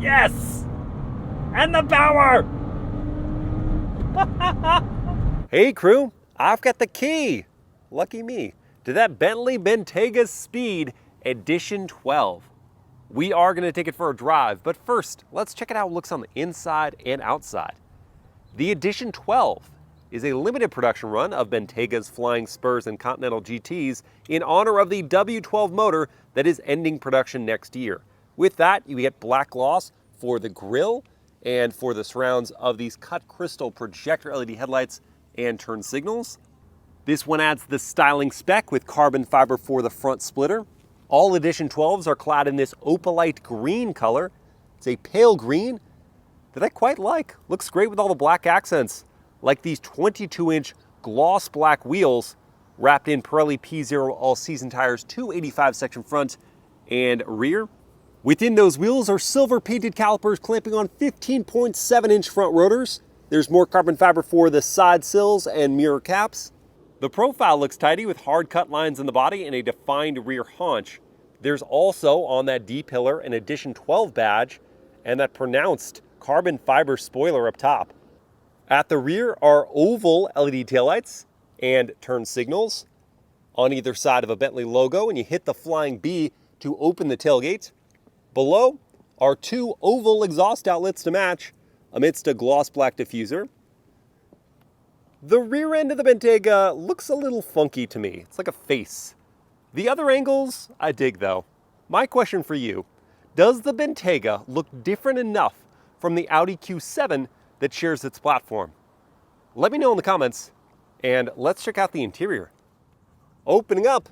Yes! And the power! Hey crew, I've got the key, lucky me, to that Bentley Bentayga Speed Edition 12. We are going to take it for a drive, but first, let's check out how it looks on the inside and outside. The Edition 12 is a limited production run of Bentayga's Flying Spurs and Continental GTs in honor of the W12 motor that is ending production next year. With that, you get black gloss for the grille and for the surrounds of these cut crystal projector LED headlights and turn signals. This one adds the styling spec with carbon fiber for the front splitter. All Edition 12s are clad in this opalite green color. It's a pale green that I quite like. Looks great with all the black accents, like these 22-inch gloss black wheels wrapped in Pirelli P0 all-season tires, 285 section front and rear. Within those wheels are silver painted calipers clamping on 15.7-inch front rotors. There's more carbon fiber for the side sills and mirror caps. The profile looks tidy with hard cut lines in the body and a defined rear haunch. There's also on that D-pillar an Edition 12 badge and that pronounced carbon fiber spoiler up top. At the rear are oval LED taillights and turn signals on either side of a Bentley logo, and you hit the flying B to open the tailgate. Below are two oval exhaust outlets to match amidst a gloss black diffuser. The rear end of the Bentayga looks a little funky to me. It's like a face. The other angles I dig though. My question for you, does the Bentayga look different enough from the Audi Q7 that shares its platform? Let me know in the comments, and let's check out the interior. Opening up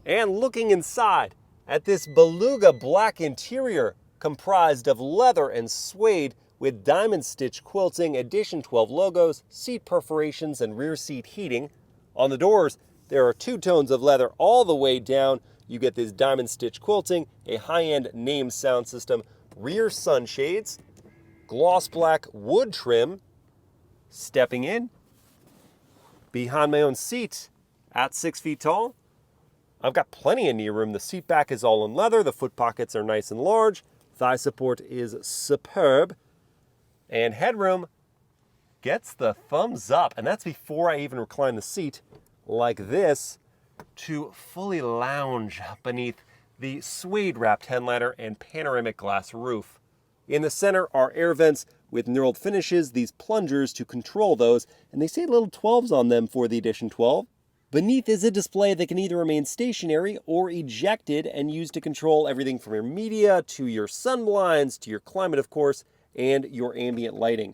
and looking inside at this Beluga black interior comprised of leather and suede with diamond stitch quilting, Edition 12 logos, seat perforations, and rear seat heating. On the doors, there are two tones of leather all the way down. You get this diamond stitch quilting, a high-end name sound system, rear sunshades, gloss black wood trim. Stepping in, behind my own seat at 6 feet tall, I've got plenty of knee room. The seat back is all in leather. The foot pockets are nice and large. Thigh support is superb. And headroom gets the thumbs up. And that's before I even recline the seat like this to fully lounge beneath the suede wrapped headliner and panoramic glass roof. In the center are air vents with knurled finishes, these plungers to control those, and they say little 12s on them for the Edition 12. Beneath is a display that can either remain stationary or ejected and used to control everything from your media to your sun blinds to your climate, of course, and your ambient lighting.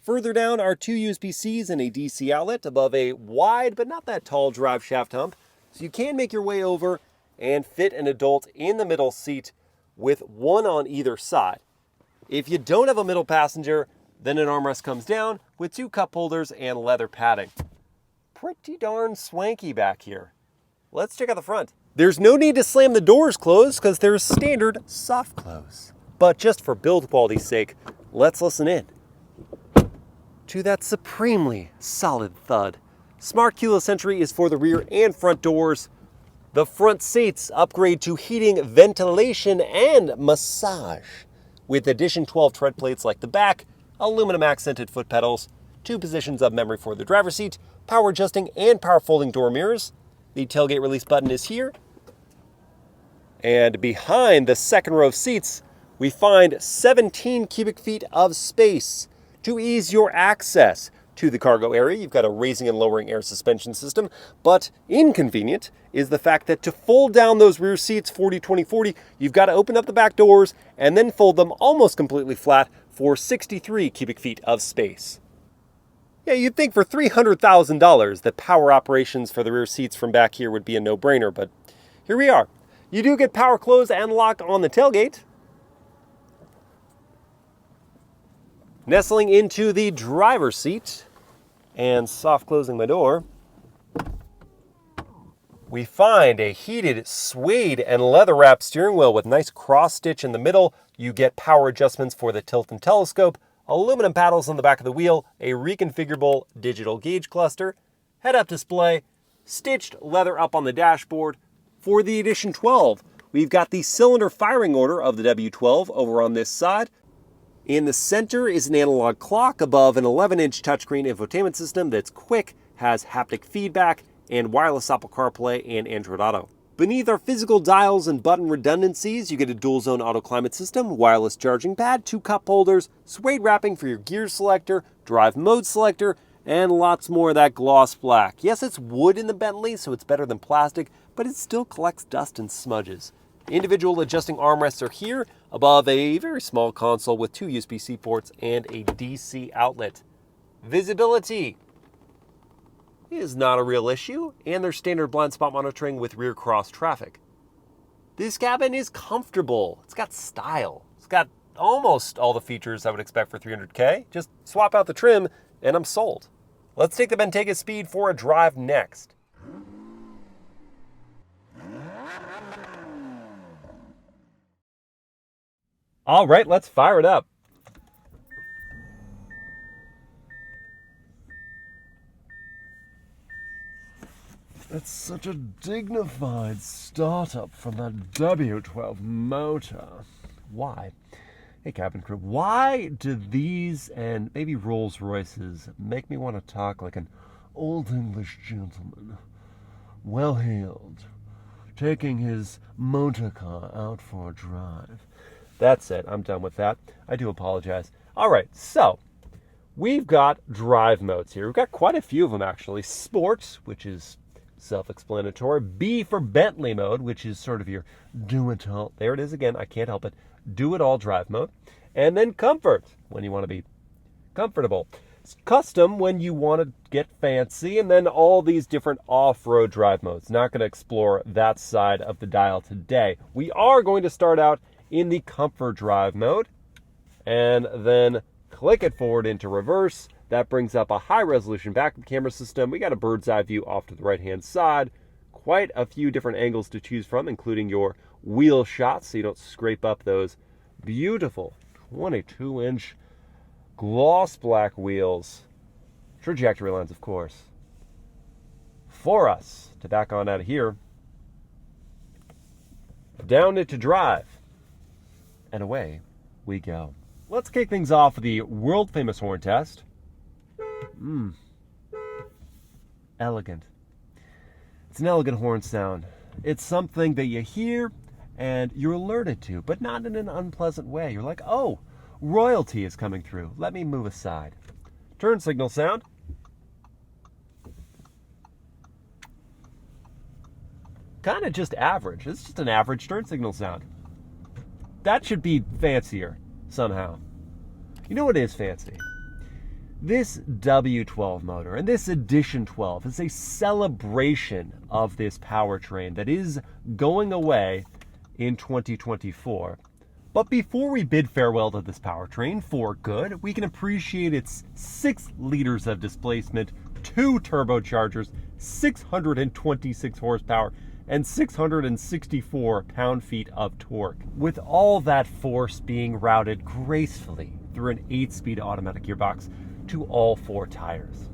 Further down are two USB-Cs and a DC outlet above a wide but not that tall drive shaft hump, so you can make your way over and fit an adult in the middle seat with one on either side. If you don't have a middle passenger, then an armrest comes down with two cup holders and leather padding. Pretty darn swanky back here. Let's check out the front. There's no need to slam the doors closed because there's standard soft close. But just for build quality's sake, let's listen in to that supremely solid thud. Smart keyless entry is for the rear and front doors. The front seats upgrade to heating, ventilation, and massage with Edition 12 tread plates like the back, aluminum accented foot pedals, two positions of memory for the driver's seat, power adjusting and power folding door mirrors. The tailgate release button is here. And behind the second row of seats, we find 17 cubic feet of space. To ease your access to the cargo area, you've got a raising and lowering air suspension system, but inconvenient is the fact that to fold down those rear seats 40-20-40, you've got to open up the back doors and then fold them almost completely flat for 63 cubic feet of space. Yeah, you'd think for $300,000 that power operations for the rear seats from back here would be a no-brainer, but here we are. You do get power close and lock on the tailgate. Nestling into the driver's seat and soft closing my door, we find a heated suede and leather wrapped steering wheel with nice cross stitch in the middle. You get power adjustments for the tilt and telescope, aluminum paddles on the back of the wheel, a reconfigurable digital gauge cluster, head-up display, stitched leather up on the dashboard. For the Edition 12, we've got the cylinder firing order of the W12 over on this side. In the center is an analog clock above an 11-inch touchscreen infotainment system that's quick, has haptic feedback, and wireless Apple CarPlay and Android Auto. Beneath are physical dials and button redundancies. You get a dual-zone auto climate system, wireless charging pad, 2 cup holders, suede wrapping for your gear selector, drive mode selector, and lots more of that gloss black. Yes, it's wood in the Bentley, so it's better than plastic, but it still collects dust and smudges. Individual adjusting armrests are here above a very small console with 2 USB-C ports and a DC outlet. Visibility is not a real issue, and there's standard blind spot monitoring with rear cross traffic. This cabin is comfortable. It's got style. It's got almost all the features I would expect for $300K. Just swap out the trim and I'm sold. Let's take the Bentayga Speed for a drive next. All right, let's fire it up. It's such a dignified startup from that W12 motor. Why? Hey, cabin crew, why do these and maybe Rolls Royces make me want to talk like an Old English gentleman, well-heeled, taking his motor car out for a drive. That's it. I'm done with that. I do apologize. All right, so we've got drive modes here. We've got quite a few of them, actually. Sport, which is self-explanatory. B for Bentley mode, which is sort of your do-it-all. There it is again. I can't help it. Do-it-all drive mode. And then comfort, when you want to be comfortable. Custom, when you want to get fancy. And then all these different off-road drive modes. Not going to explore that side of the dial today. We are going to start out in the comfort drive mode and then click it forward into reverse. That brings up a high-resolution backup camera system. We got a bird's eye view off to the right-hand side. Quite a few different angles to choose from, including your wheel shots, so you don't scrape up those beautiful 22-inch gloss black wheels. Trajectory lines, of course. For us to back on out of here, down into drive, and away we go. Let's kick things off with the world-famous horn test. Elegant. It's an elegant horn sound. It's something that you hear and you're alerted to, but not in an unpleasant way. You're like, oh, royalty is coming through. Let me move aside. Turn signal sound. Kind of just average. It's just an average turn signal sound. That should be fancier somehow. You know what is fancy? This W12 motor and this Edition 12 is a celebration of this powertrain that is going away in 2024. But before we bid farewell to this powertrain for good, we can appreciate its 6 liters of displacement, 2 turbochargers, 626 horsepower, and 664 pound-feet of torque, with all that force being routed gracefully through an 8-speed automatic gearbox to all 4 tires.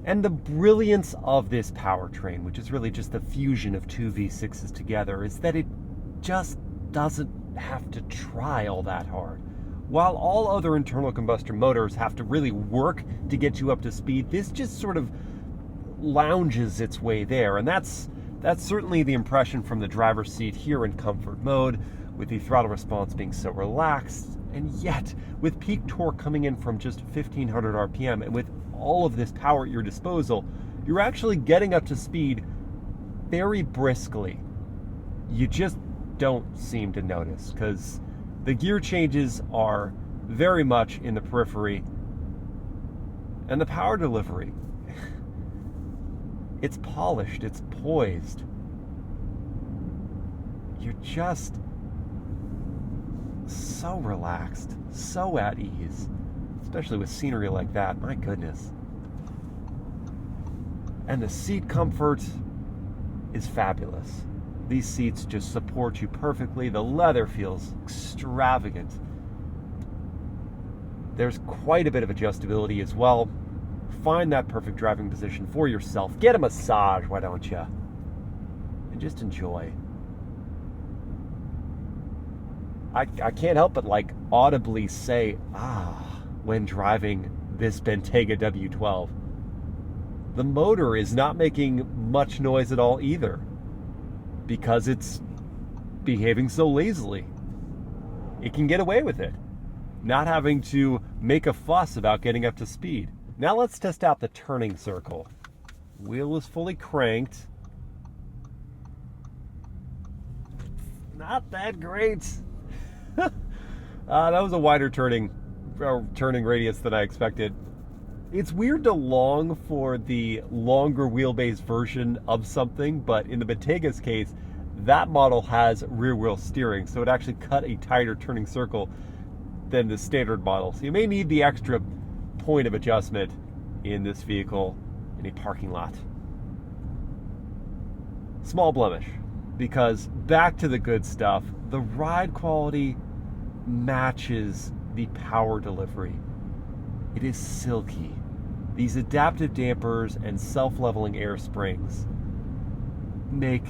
And the brilliance of this powertrain, which is really just the fusion of 2 V6s together, is that it just doesn't have to try all that hard. While all other internal combustion motors have to really work to get you up to speed, this just sort of lounges its way there, and that's certainly the impression from the driver's seat here in comfort mode, with the throttle response being so relaxed, and yet with peak torque coming in from just 1500 RPM, and with all of this power at your disposal, you're actually getting up to speed very briskly. You just don't seem to notice, because the gear changes are very much in the periphery, and the power delivery, it's polished, it's poised. You're just so relaxed, so at ease, especially with scenery like that, my goodness. And the seat comfort is fabulous. These seats just support you perfectly. The leather feels extravagant. There's quite a bit of adjustability as well. Find that perfect driving position for yourself. Get a massage, why don't you? And just enjoy. I can't help but like audibly say, when driving this Bentayga W12. The motor is not making much noise at all either, because it's behaving so lazily. It can get away with it, not having to make a fuss about getting up to speed. Now let's test out the turning circle. Wheel is fully cranked. Not that great. That was a wider turning radius than I expected. It's weird to long for the longer wheelbase version of something, but in the Bentayga's case, that model has rear wheel steering, so it actually cut a tighter turning circle than the standard model. So you may need the extra point of adjustment in this vehicle in a parking lot. Small blemish, because back to the good stuff, the ride quality matches the power delivery. It is silky. These adaptive dampers and self-leveling air springs make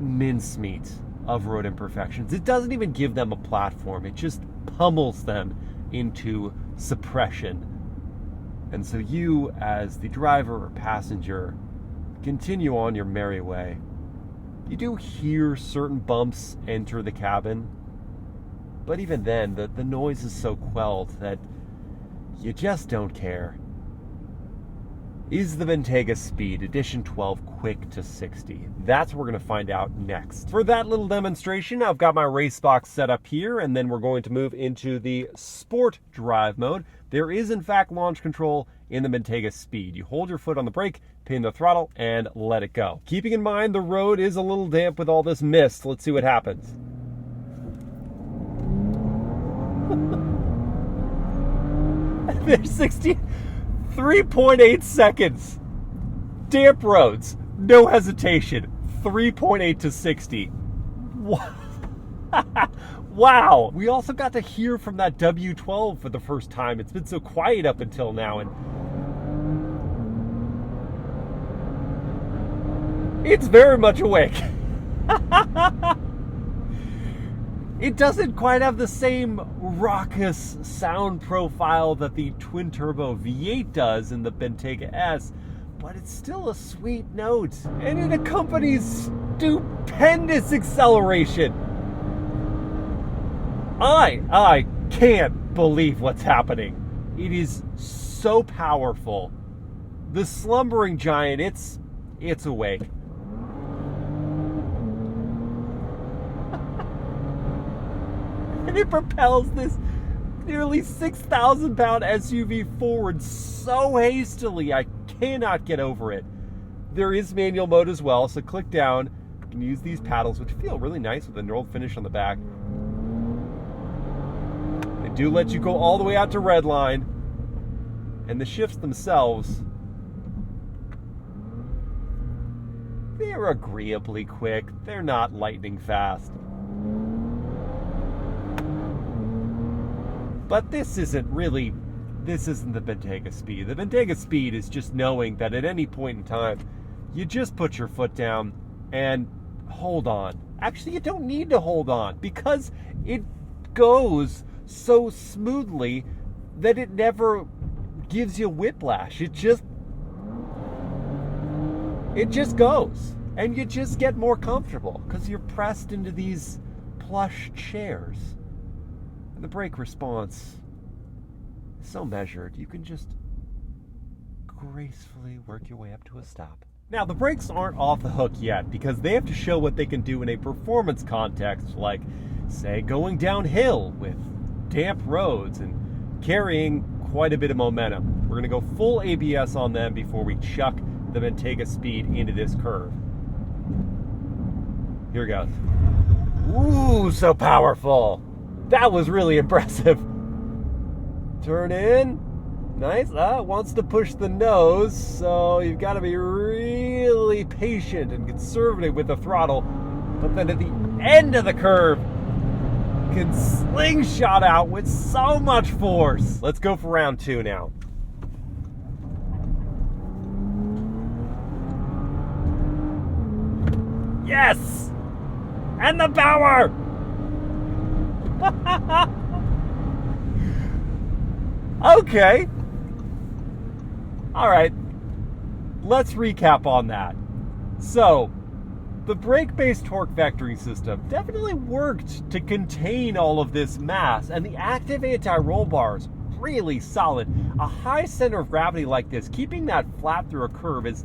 mincemeat of road imperfections. It doesn't even give them a platform. It just pummels them into suppression. And so you, as the driver or passenger, continue on your merry way. You do hear certain bumps enter the cabin, but even then, the noise is so quelled that you just don't care. Is the Bentayga Speed Edition 12 quick to 60? That's what we're going to find out next. For that little demonstration, I've got my race box set up here, and then we're going to move into the Sport Drive mode. There is, in fact, launch control in the Bentayga Speed. You hold your foot on the brake, pin the throttle, and let it go. Keeping in mind the road is a little damp with all this mist. Let's see what happens. There's 3.8 seconds. Damp roads, no hesitation. 3.8 to 60. Wow. We also got to hear from that W12 for the first time. It's been so quiet up until now, and it's very much awake. It doesn't quite have the same raucous sound profile that the twin-turbo V8 does in the Bentayga S, but it's still a sweet note, and it accompanies stupendous acceleration. I can't believe what's happening. It is so powerful. The slumbering giant, it's awake. And it propels this nearly 6,000-pound SUV forward so hastily, I cannot get over it. There is manual mode as well, so click down. You can use these paddles, which feel really nice with a knurled finish on the back. They do let you go all the way out to red line. And the shifts themselves, they're agreeably quick. They're not lightning fast. But this isn't the Bentayga Speed. The Bentayga Speed is just knowing that at any point in time, you just put your foot down and hold on. Actually, you don't need to hold on, because it goes so smoothly that it never gives you whiplash. It just goes, and you just get more comfortable because you're pressed into these plush chairs. And the brake response is so measured, you can just gracefully work your way up to a stop. Now, the brakes aren't off the hook yet, because they have to show what they can do in a performance context, like, say, going downhill with damp roads and carrying quite a bit of momentum. We're going to go full ABS on them before we chuck the Bentayga Speed into this curve. Here it goes. Ooh, so powerful. That was really impressive. Turn in. Nice. Wants to push the nose, so you've got to be really patient and conservative with the throttle. But then at the end of the curve, can slingshot out with so much force. Let's go for round 2 now. Yes! And the power! Okay. All right. Let's recap on that. So, the brake-based torque vectoring system definitely worked to contain all of this mass, and the active anti-roll bars really solid. A high center of gravity like this, keeping that flat through a curve is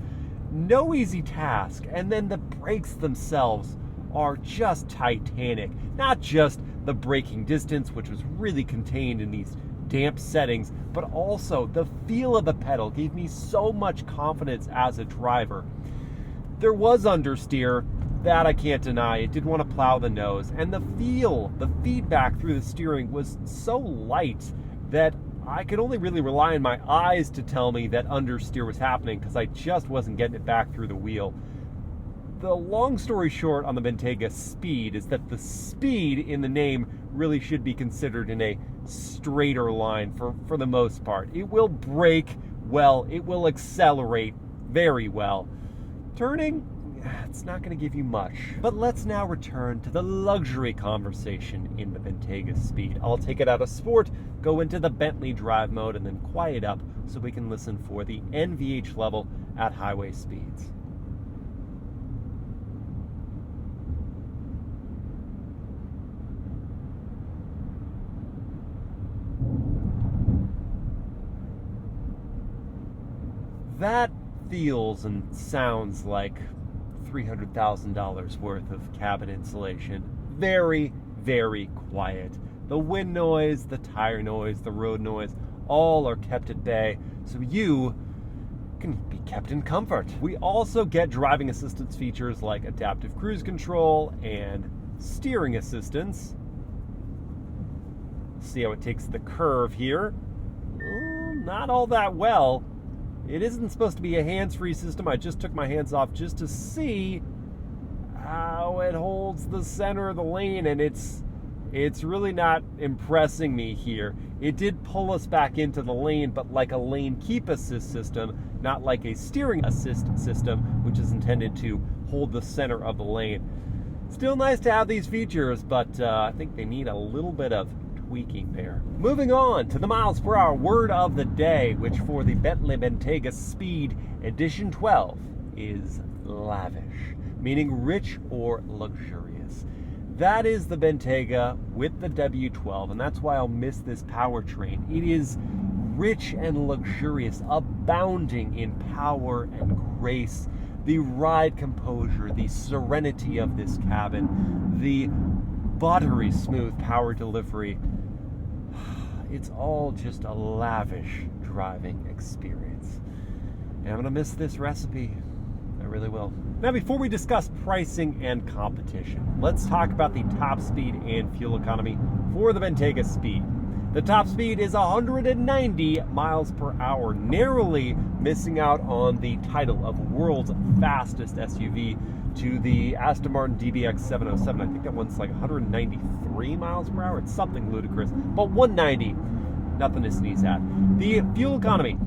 no easy task. And then the brakes themselves are just titanic. Not just the braking distance, which was really contained in these damp settings, but also the feel of the pedal gave me so much confidence as a driver. There was understeer, that I can't deny. It did want to plow the nose, and the feedback through the steering was so light that I could only really rely on my eyes to tell me that understeer was happening, because I just wasn't getting it back through the wheel. The long story short on the Bentayga Speed is that the speed in the name really should be considered in a straighter line for the most part. It will brake well, it will accelerate very well. Turning, it's not going to give you much. But let's now return to the luxury conversation in the Bentayga Speed. I'll take it out of sport, go into the Bentley drive mode, and then quiet up so we can listen for the NVH level at highway speeds. That feels and sounds like $300,000 worth of cabin insulation. Very, very quiet. The wind noise, the tire noise, the road noise, all are kept at bay, so you can be kept in comfort. We also get driving assistance features like adaptive cruise control and steering assistance. See how it takes the curve here. Not all that well. It isn't supposed to be a hands-free system. I just took my hands off just to see how it holds the center of the lane, and it's really not impressing me here. It did pull us back into the lane, but like a lane keep assist system, not like a steering assist system, which is intended to hold the center of the lane. Still nice to have these features, but I think they need a little bit of tweaking there. Moving on to the miles per hour word of the day, which for the Bentley Bentayga Speed Edition 12 is lavish, meaning rich or luxurious. That is the Bentayga with the W12, and that's why I'll miss this powertrain. It is rich and luxurious, abounding in power and grace. The ride composure, the serenity of this cabin, the buttery smooth power delivery. It's all just a lavish driving experience. And I'm going to miss this recipe. I really will. Now, before we discuss pricing and competition, let's talk about the top speed and fuel economy for the Bentayga Speed. The top speed is 190 miles per hour, narrowly missing out on the title of world's fastest SUV to the Aston Martin DBX 707. I think that one's like 193 miles per hour. It's something ludicrous, but 190, nothing to sneeze at. The fuel economy,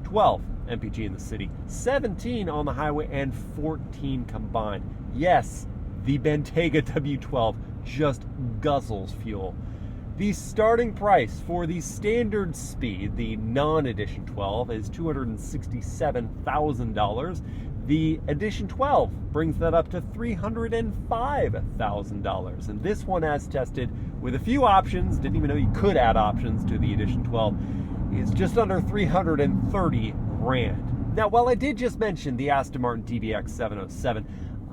12 MPG in the city, 17 on the highway, and 14 combined. Yes, the Bentayga W12 just guzzles fuel. The starting price for the standard speed, the non-edition 12, is $267,000. The edition 12 brings that up to $305,000. And this one, as tested with a few options, didn't even know you could add options to the edition 12, is just under $330,000. Now, while I did just mention the Aston Martin DBX 707,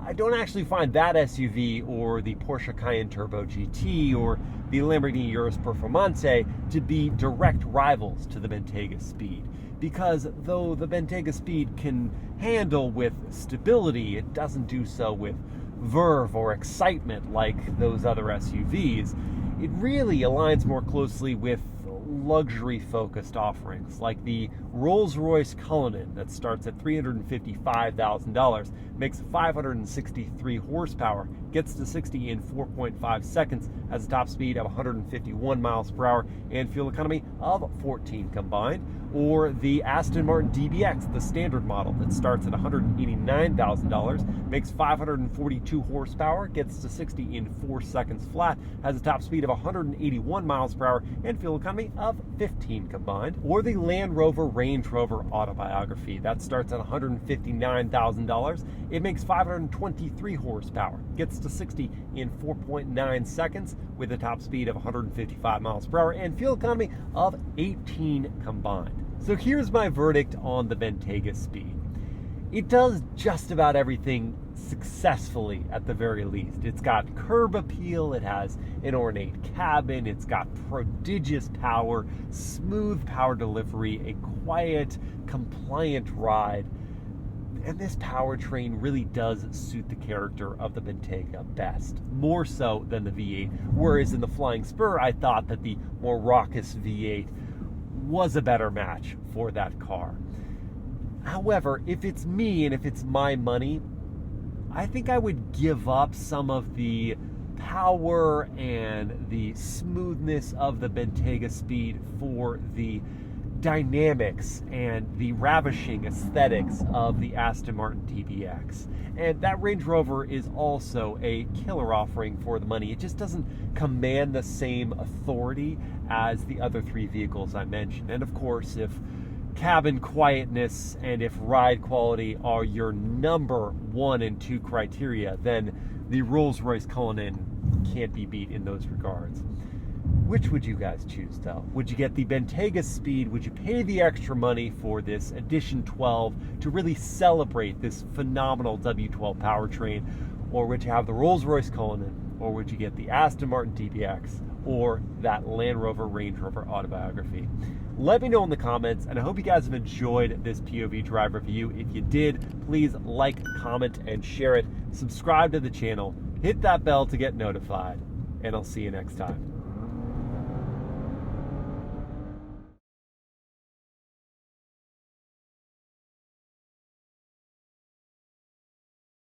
I don't actually find that SUV or the Porsche Cayenne Turbo GT or the Lamborghini Urus Performante to be direct rivals to the Bentayga Speed. Because though the Bentayga Speed can handle with stability, it doesn't do so with verve or excitement like those other SUVs. It really aligns more closely with luxury-focused offerings, like the Rolls-Royce Cullinan that starts at $355,000, makes 563 horsepower, gets to 60 in 4.5 seconds, has a top speed of 151 miles per hour and fuel economy of 14 combined. Or the Aston Martin DBX, the standard model that starts at $189,000, makes 542 horsepower, gets to 60 in 4 seconds flat, has a top speed of 181 miles per hour, and fuel economy of 15 combined. Or the Land Rover Range Rover Autobiography. That starts at $159,000. It makes 523 horsepower, gets to 60 in 4.9 seconds with a top speed of 155 miles per hour, and fuel economy of 18 combined. So here's my verdict on the Bentayga Speed. It does just about everything successfully at the very least. It's got curb appeal, it has an ornate cabin, it's got prodigious power, smooth power delivery, a quiet, compliant ride. And this powertrain really does suit the character of the Bentayga best, more so than the V8. Whereas in the Flying Spur, I thought that the more raucous V8 was a better match for that car. However, if it's me and if it's my money, I think I would give up some of the power and the smoothness of the Bentayga Speed for the dynamics and the ravishing aesthetics of the Aston Martin DBX. And that Range Rover is also a killer offering for the money. It just doesn't command the same authority as the other three vehicles I mentioned. And of course, if cabin quietness and if ride quality are your number 1 and 2 criteria, then the Rolls-Royce Cullinan can't be beat in those regards. Which would you guys choose though? Would you get the Bentayga Speed? Would you pay the extra money for this Edition 12 to really celebrate this phenomenal W12 powertrain? Or would you have the Rolls-Royce Cullinan? Or would you get the Aston Martin DBX or that Land Rover Range Rover Autobiography? Let me know in the comments, and I hope you guys have enjoyed this POV drive review. If you did, please like, comment, and share it. Subscribe to the channel, hit that bell to get notified, and I'll see you next time.